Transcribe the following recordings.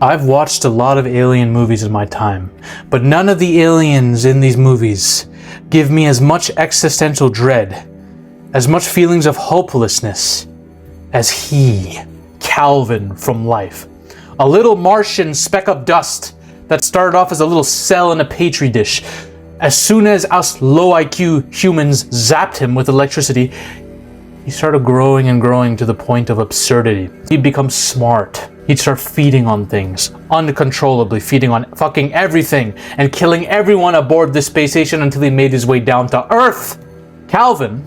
I've watched a lot of alien movies in my time, but none of the aliens in these movies give me as much existential dread, as much feelings of hopelessness as he, Calvin from Life. A little Martian speck of dust that started off as a little cell in a petri dish. As soon as us low IQ humans zapped him with electricity, he started growing and growing to the point of absurdity. He'd become smart. He'd start feeding on things, uncontrollably feeding on fucking everything, and killing everyone aboard this space station until he made his way down to Earth. Calvin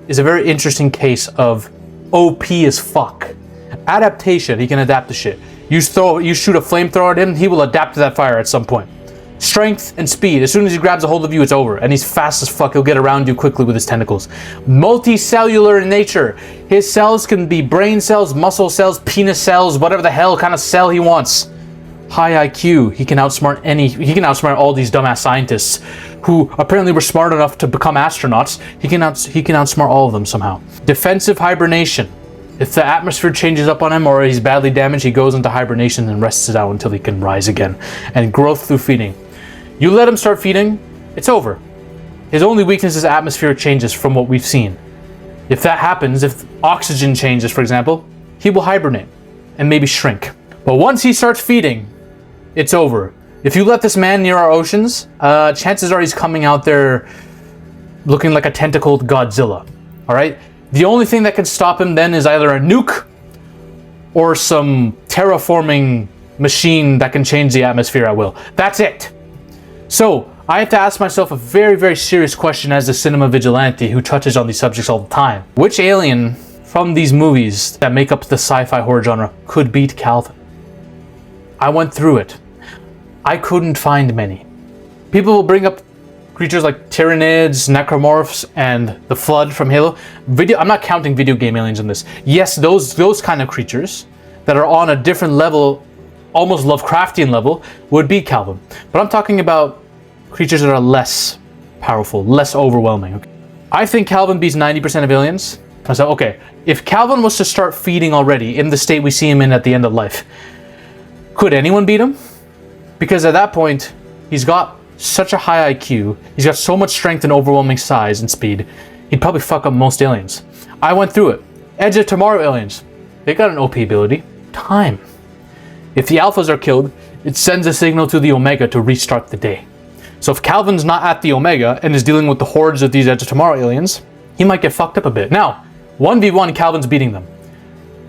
is a very interesting case of OP as fuck. Adaptation, he can adapt to shit. You shoot a flamethrower at him, he will adapt to that fire at some point. Strength and speed, as soon as he grabs a hold of you, it's over. And he's fast as fuck, he'll get around you quickly with his tentacles. Multicellular in nature. His cells can be brain cells, muscle cells, penis cells, whatever the hell kind of cell he wants. High IQ, he can outsmart all these dumbass scientists who apparently were smart enough to become astronauts. He can outsmart all of them somehow. Defensive hibernation. If the atmosphere changes up on him or he's badly damaged, he goes into hibernation and rests it out until he can rise again. And growth through feeding. You let him start feeding, it's over. His only weakness is atmospheric changes from what we've seen. If that happens, if oxygen changes, for example, he will hibernate and maybe shrink. But once he starts feeding, it's over. If you let this man near our oceans, chances are he's coming out there looking like a tentacled Godzilla. All right? The only thing that can stop him then is either a nuke or some terraforming machine that can change the atmosphere at will. That's it. So, I have to ask myself a very, very serious question as a cinema vigilante who touches on these subjects all the time. Which alien from these movies that make up the sci-fi horror genre could beat Calvin? I went through it. I couldn't find many. People will bring up creatures like Tyranids, Necromorphs, and the Flood from Halo. I'm not counting video game aliens in this. Yes, those kind of creatures that are on a different level, almost Lovecraftian level, would beat Calvin. But I'm talking about creatures that are less powerful, less overwhelming. Okay? I think Calvin beats 90% of aliens. I said, okay, if Calvin was to start feeding already in the state we see him in at the end of life, could anyone beat him? Because at that point, he's got such a high IQ, he's got so much strength and overwhelming size and speed, he'd probably fuck up most aliens. I went through it. Edge of Tomorrow aliens, they got an OP ability, time. If the alphas are killed, it sends a signal to the Omega to restart the day. So if Calvin's not at the Omega and is dealing with the hordes of these Edge of Tomorrow aliens, he might get fucked up a bit. Now, 1v1, Calvin's beating them.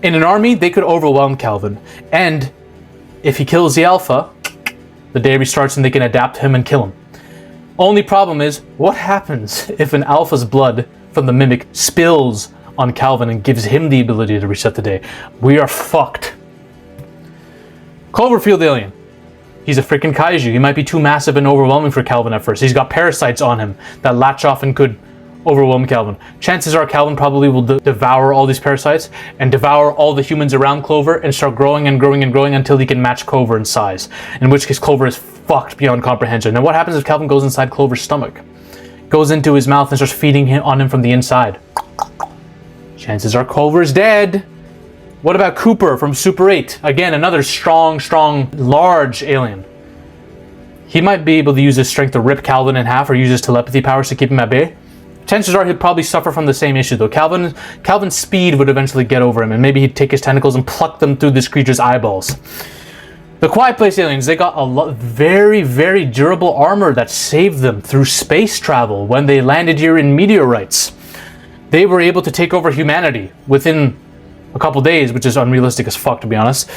In an army, they could overwhelm Calvin. And if he kills the alpha, the day restarts and they can adapt him and kill him. Only problem is, what happens if an alpha's blood from the mimic spills on Calvin and gives him the ability to reset the day? We are fucked. Cloverfield alien. He's a freaking kaiju. He might be too massive and overwhelming for Calvin at first. He's got parasites on him that latch off and could overwhelm Calvin. Chances are Calvin probably will devour all these parasites and devour all the humans around Clover and start growing and growing and growing until he can match Clover in size. In which case Clover is fucked beyond comprehension. Now what happens if Calvin goes inside Clover's stomach? Goes into his mouth and starts feeding on him from the inside. Chances are Clover is dead. What about Cooper from Super 8? Again, another strong, large alien. He might be able to use his strength to rip Calvin in half or use his telepathy powers to keep him at bay. Chances are he'd probably suffer from the same issue though. Calvin's speed would eventually get over him and maybe he'd take his tentacles and pluck them through this creature's eyeballs. The Quiet Place aliens, they got a very, very durable armor that saved them through space travel when they landed here in meteorites. They were able to take over humanity within a couple days, which is unrealistic as fuck to be honest.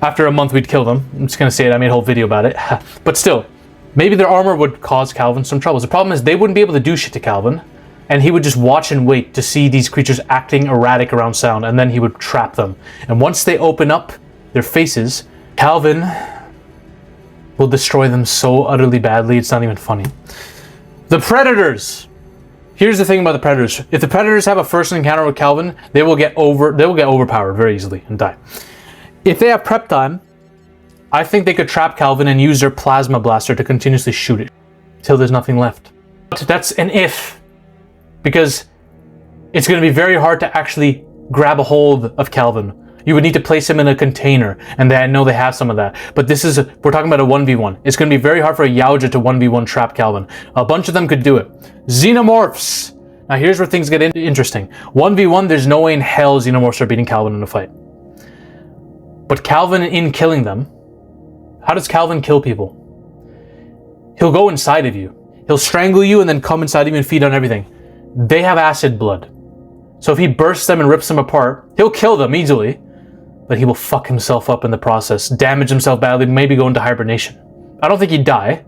After a month we'd kill them. I'm just gonna say it, I made a whole video about it. But still, maybe their armor would cause Calvin some troubles. The problem is they wouldn't be able to do shit to Calvin, and he would just watch and wait to see these creatures acting erratic around sound, and then he would trap them. And once they open up their faces, Calvin will destroy them so utterly badly it's not even funny. The Predators. Here's the thing about the Predators. If the Predators have a first encounter with Calvin, they will get overpowered very easily and die. If they have prep time, I think they could trap Calvin and use their plasma blaster to continuously shoot it till there's nothing left. But that's an if, because it's going to be very hard to actually grab a hold of Calvin You would need to place him in a container, and I know they have some of that. But we're talking about a 1v1. It's going to be very hard for a Yaoja to 1v1 trap Calvin. A bunch of them could do it. Xenomorphs! Now here's where things get interesting. 1v1, there's no way in hell Xenomorphs are beating Calvin in a fight. But Calvin, in killing them, how does Calvin kill people? He'll go inside of you. He'll strangle you and then come inside of you and feed on everything. They have acid blood. So if he bursts them and rips them apart, he'll kill them easily. But he will fuck himself up in the process, damage himself badly, maybe go into hibernation. I don't think he'd die.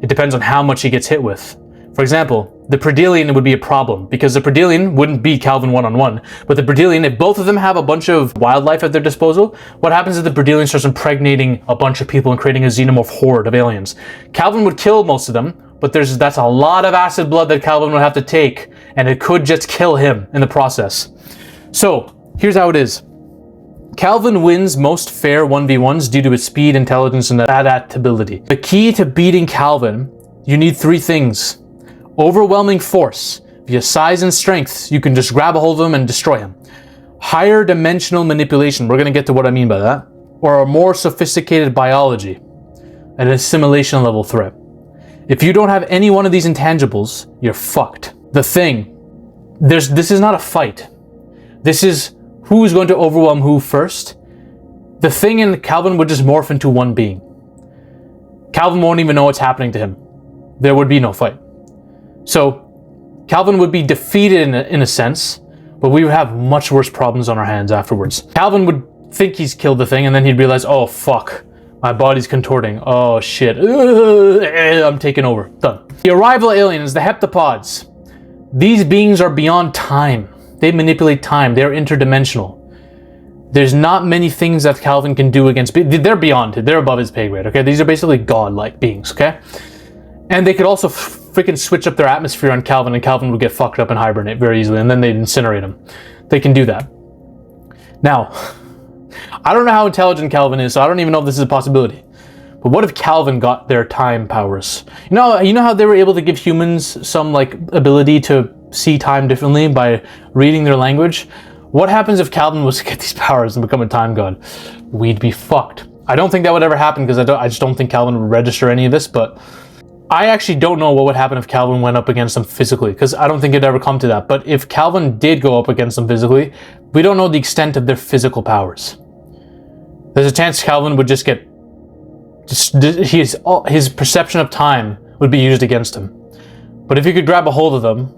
It depends on how much he gets hit with. For example, the Predelian would be a problem, because the Predelian wouldn't beat Calvin one-on-one. But the Predelian, if both of them have a bunch of wildlife at their disposal, what happens if the Predelian starts impregnating a bunch of people and creating a xenomorph horde of aliens? Calvin would kill most of them, but that's a lot of acid blood that Calvin would have to take, and it could just kill him in the process. So, here's how it is. Calvin wins most fair 1v1s due to his speed, intelligence, and adaptability. The key to beating Calvin, you need 3 things. Overwhelming force. Via size and strength, you can just grab a hold of him and destroy him. Higher dimensional manipulation, we're going to get to what I mean by that. Or a more sophisticated biology. An assimilation level threat. If you don't have any one of these intangibles, you're fucked. The thing, this is not a fight. This is who's going to overwhelm who first. The thing in Calvin would just morph into one being. Calvin won't even know what's happening to him. There would be no fight. So, Calvin would be defeated in a sense, but we would have much worse problems on our hands afterwards. Calvin would think he's killed the thing, and then he'd realize, oh fuck, my body's contorting. Oh shit, I'm taking over. Done. The arrival aliens, the heptapods. These beings are beyond time. They manipulate time. They're interdimensional. There's not many things that Calvin can do against. They're beyond it. They're above his pay grade. Okay, these are basically god-like beings. Okay, and they could also freaking switch up their atmosphere on Calvin, and Calvin would get fucked up and hibernate very easily, and then they'd incinerate him. They can do that. Now, I don't know how intelligent Calvin is, so I don't even know if this is a possibility. But what if Calvin got their time powers? You know how they were able to give humans some like ability to see time differently by reading their language? What happens if Calvin was to get these powers and become a time god? We'd be fucked. I don't think that would ever happen, because I just don't think Calvin would register any of this, but I actually don't know what would happen if Calvin went up against them physically, because I don't think it'd ever come to that. But if Calvin did go up against them physically, we don't know the extent of their physical powers. There's a chance Calvin would just get his perception of time would be used against him. But if he could grab a hold of them,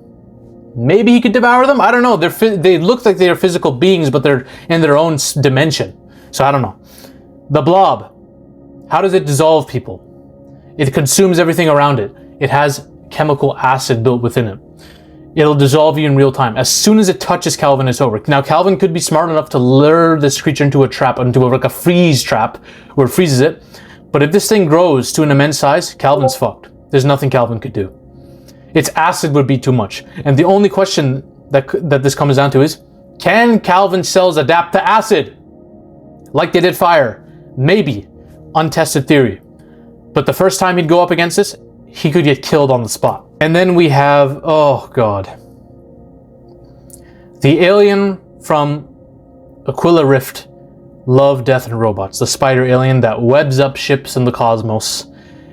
maybe he could devour them? I don't know. They look like they are physical beings, but they're in their own dimension. So I don't know. The blob. How does it dissolve people? It consumes everything around it. It has chemical acid built within it. It'll dissolve you in real time. As soon as it touches Calvin, it's over. Now, Calvin could be smart enough to lure this creature into a trap, like a freeze trap, where it freezes it. But if this thing grows to an immense size, Calvin's fucked. There's nothing Calvin could do. Its acid would be too much. And the only question that this comes down to is, can Calvin cells adapt to acid? Like they did fire? Maybe. Untested theory. But the first time he'd go up against this, he could get killed on the spot. And then we have, oh god, the alien from Aquila Rift, Love, Death, and Robots. The spider alien that webs up ships in the cosmos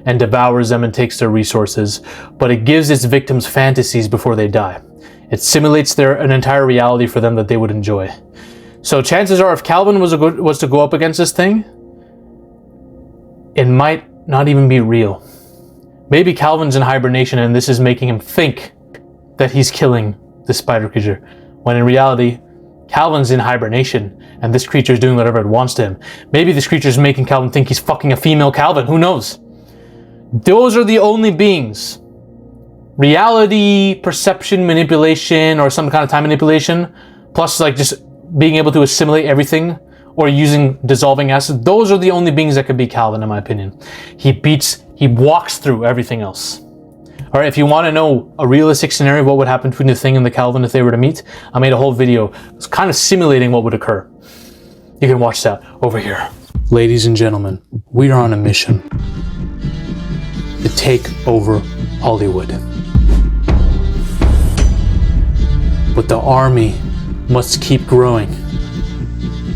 and devours them and takes their resources, but it gives its victims fantasies before they die. It simulates an entire reality for them that they would enjoy. So chances are, if Calvin was to go up against this thing, it might not even be real. Maybe Calvin's in hibernation and this is making him think that he's killing the spider creature, when in reality, Calvin's in hibernation and this creature is doing whatever it wants to him. Maybe this creature is making Calvin think he's fucking a female Calvin. Who knows? Those are the only beings. Reality, perception, manipulation, or some kind of time manipulation, plus like just being able to assimilate everything, or using dissolving acid, those are the only beings that could beat Calvin, in my opinion. He walks through everything else. Alright, if you want to know a realistic scenario of what would happen between the Thing and the Calvin if they were to meet, I made a whole video. It's kind of simulating what would occur. You can watch that over here. Ladies and gentlemen, we are on a mission to take over Hollywood. But the army must keep growing.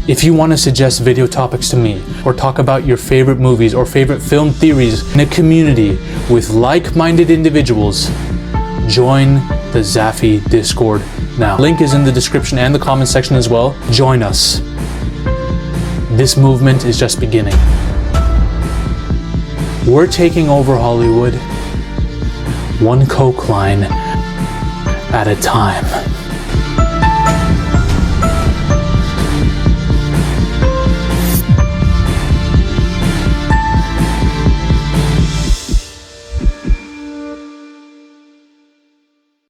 If you want to suggest video topics to me, or talk about your favorite movies or favorite film theories in a community with like-minded individuals, join the Zafy Discord now. Link is in the description and the comment section as well. Join us. This movement is just beginning. We're taking over Hollywood, one coke line at a time.